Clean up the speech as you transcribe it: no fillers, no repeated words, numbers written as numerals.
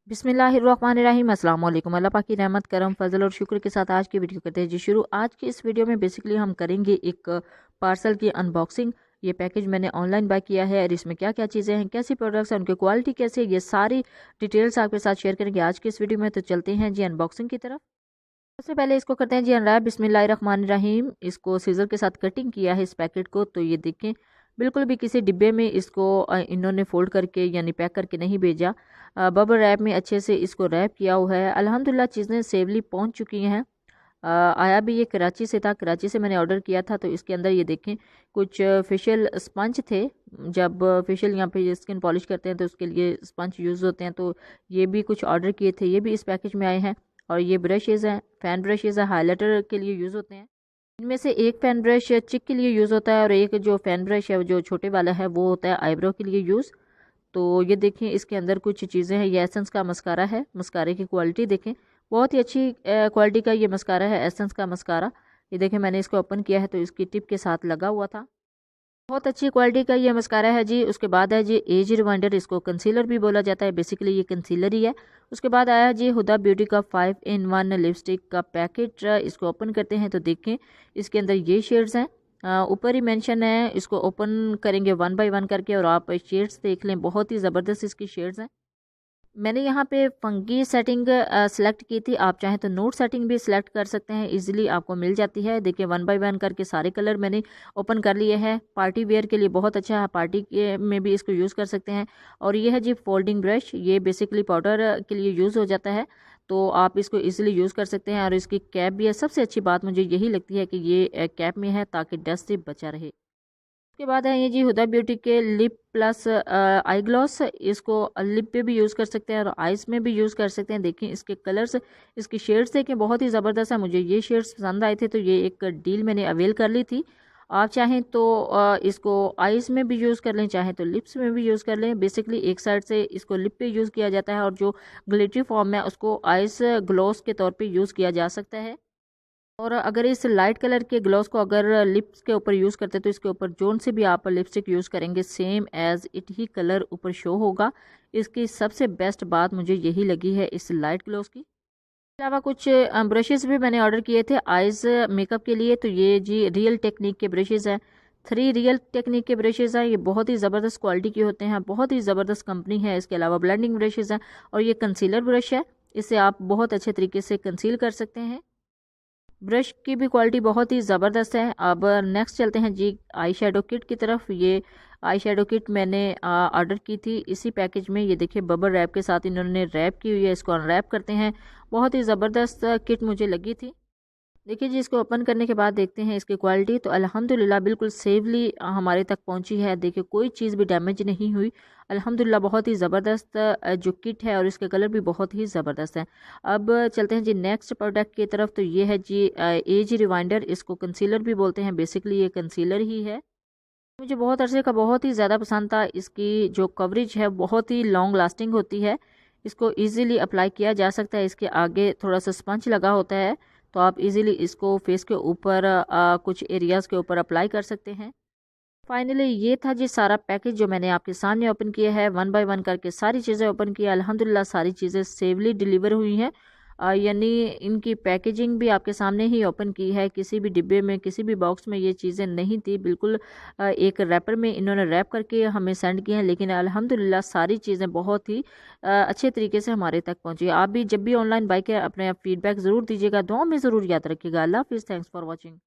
बिस्मिल्लाहिर्रहमानिर्रहीम अस्सलाम वालेकुम। अल्लाह पाक की रहमत करम फजल और शुक्र के साथ आज की वीडियो करते हैं जी शुरू। आज की इस वीडियो में बेसिकली हम करेंगे एक पार्सल की अनबॉक्सिंग। ये पैकेज मैंने ऑनलाइन बाय किया है और इसमें क्या क्या चीज़ें हैं, कैसी प्रोडक्ट्स हैं, उनकी क्वालिटी कैसी है, ये सारी डिटेल्स आपके साथ शेयर करेंगे आज की इस वीडियो में। तो चलते हैं जी अनबॉक्सिंग की तरफ। सबसे पहले इसको करते हैं जी अनरैप। बिस्मिल्लाहिर्रहमानिर्रहीम। इसको सीजर के साथ कटिंग किया है इस पैकेट को। तो ये देखें, बिल्कुल भी किसी डिब्बे में इसको इन्होंने फोल्ड करके यानी पैक करके नहीं भेजा। बबल रैप में अच्छे से इसको रैप किया हुआ है। अल्हम्दुलिल्लाह चीज़ें सेफली पहुंच चुकी हैं। आया भी ये कराची से था, कराची से मैंने ऑर्डर किया था। तो इसके अंदर ये देखें कुछ फेशियल स्पंज थे। जब फेशियल यहाँ पे स्किन पॉलिश करते हैं तो उसके लिए स्पंज यूज़ होते हैं। तो ये भी कुछ ऑर्डर किए थे, ये भी इस पैकेज में आए हैं। और ये ब्रशेज़ हैं, फैन ब्रशेज़ है, हाइलाइटर के लिए यूज़ होते हैं। इनमें से एक फैन ब्रश चिक के लिए यूज़ होता है और एक जो फैन ब्रश है जो छोटे वाला है वो होता है आईब्रो के लिए यूज़। तो ये देखें इसके अंदर कुछ चीज़ें हैं। ये एसेंस का मस्कारा है। मस्कारे की क्वालिटी देखें, बहुत ही अच्छी क्वालिटी का ये मस्कारा है, एसेंस का मस्कारा। ये देखें मैंने इसको ओपन किया है तो इसकी टिप के साथ लगा हुआ था। बहुत अच्छी क्वालिटी का ये मस्कारा है जी। उसके बाद है जी एज रिमाइंडर, इसको कंसीलर भी बोला जाता है, बेसिकली ये कंसीलर ही है। उसके बाद आया जी हुदा ब्यूटी का 5 in 1 लिपस्टिक का पैकेट। इसको ओपन करते हैं तो देखें इसके अंदर ये शेड्स हैं। ऊपर ही मेंशन है, इसको ओपन करेंगे 1 by 1 करके और आप शेड्स देख लें, बहुत ही ज़बरदस्त इसकी शेड्स हैं। मैंने यहाँ पे फंकी सेटिंग सेलेक्ट की थी, आप चाहें तो नोट सेटिंग भी सिलेक्ट कर सकते हैं, इजीली आपको मिल जाती है। देखिए 1 by 1 करके सारे कलर मैंने ओपन कर लिए हैं। पार्टी वेयर के लिए बहुत अच्छा है, पार्टी के में भी इसको यूज़ कर सकते हैं। और ये है जी फोल्डिंग ब्रश, ये बेसिकली पाउडर के लिए यूज़ हो जाता है। तो आप इसको इजीली यूज़ कर सकते हैं। और इसकी कैप भी है, सबसे अच्छी बात मुझे यही लगती है कि ये कैप में है ताकि डस्ट से बचा रहे। उसके बाद है ये जी हुदा ब्यूटी के लिप प्लस आई ग्लॉस। इसको लिप पे भी यूज़ कर सकते हैं और आइज़ में भी यूज़ कर सकते हैं। देखें इसके कलर्स, इसकी शेड्स देखें, बहुत ही ज़बरदस्त है। मुझे ये शेड्स पसंद आए थे तो ये एक डील मैंने अवेल कर ली थी। आप चाहें तो इसको आइज़ में भी यूज़ कर लें, चाहें तो लिप्स में भी यूज़ कर लें। बेसिकली एक साइड से इसको लिप पे यूज़ किया जाता है और जो ग्लिटरी फॉर्म है उसको आइज़ ग्लॉस के तौर पर यूज़ किया जा सकता है। और अगर इस लाइट कलर के ग्लॉस को अगर लिप्स के ऊपर यूज़ करते हैं तो इसके ऊपर जोन से भी आप लिपस्टिक यूज़ करेंगे सेम एज इट ही कलर ऊपर शो होगा। इसकी सबसे बेस्ट बात मुझे यही लगी है इस लाइट ग्लॉस की। इसके अलावा कुछ ब्रशेज़ भी मैंने ऑर्डर किए थे आइज़ मेकअप के लिए। तो ये जी रियल टेक्निक के ब्रशेज़ हैं, 3 रियल टेक्निक के ब्रशेज़ हैं। ये बहुत ही ज़बरदस्त क्वालिटी के होते हैं, बहुत ही ज़बरदस्त कंपनी है। इसके अलावा ब्लेंडिंग ब्रशेज़ हैं और ये कंसीलर ब्रश है, इससे आप बहुत अच्छे तरीके से कंसील कर सकते हैं। ब्रश की भी क्वालिटी बहुत ही ज़बरदस्त है। अब नेक्स्ट चलते हैं जी आई शेडो किट की तरफ। ये आई शेडो किट मैंने ऑर्डर की थी इसी पैकेज में। ये देखिए बबल रैप के साथ इन्होंने रैप की हुई है, इसको अनरैप करते हैं। बहुत ही ज़बरदस्त किट मुझे लगी थी। देखिए जी इसको ओपन करने के बाद देखते हैं इसकी क्वालिटी। तो अल्हम्दुलिल्लाह बिल्कुल सेफली हमारे तक पहुंची है। देखिए कोई चीज़ भी डैमेज नहीं हुई। अल्हम्दुलिल्लाह बहुत ही ज़बरदस्त जो किट है और इसके कलर भी बहुत ही ज़बरदस्त हैं। अब चलते हैं जी नेक्स्ट प्रोडक्ट की तरफ। तो ये है जी एज रिवाइंडर, इसको कंसीलर भी बोलते हैं, बेसिकली ये कंसीलर ही है। मुझे बहुत अरसे का बहुत ही ज़्यादा पसंद था। इसकी जो कवरेज है बहुत ही लॉन्ग लास्टिंग होती है, इसको इजीली अप्लाई किया जा सकता है। इसके आगे थोड़ा सा स्पंज लगा होता है तो आप इजीली इसको फेस के ऊपर कुछ एरियाज़ के ऊपर अप्लाई कर सकते हैं। फाइनली ये था जी सारा पैकेज जो मैंने आपके सामने ओपन किया है। 1 by 1 करके सारी चीज़ें ओपन किया। अल्हम्दुलिल्लाह सारी चीज़ें सेफली डिलीवर हुई हैं। यानी इनकी पैकेजिंग भी आपके सामने ही ओपन की है, किसी भी डिब्बे में किसी भी बॉक्स में ये चीज़ें नहीं थी। बिल्कुल एक रैपर में इन्होंने रैप करके हमें सेंड किए हैं। लेकिन अल्हम्दुलिल्लाह सारी चीज़ें बहुत ही अच्छे तरीके से हमारे तक पहुँची। आप भी जब भी ऑनलाइन बाई करें अपने फीडबैक ज़रूर दीजिएगा, दुआ में ज़रूर याद रखिएगा। अल्लाह हाफिज़, थैंक्स फॉर वॉचिंग।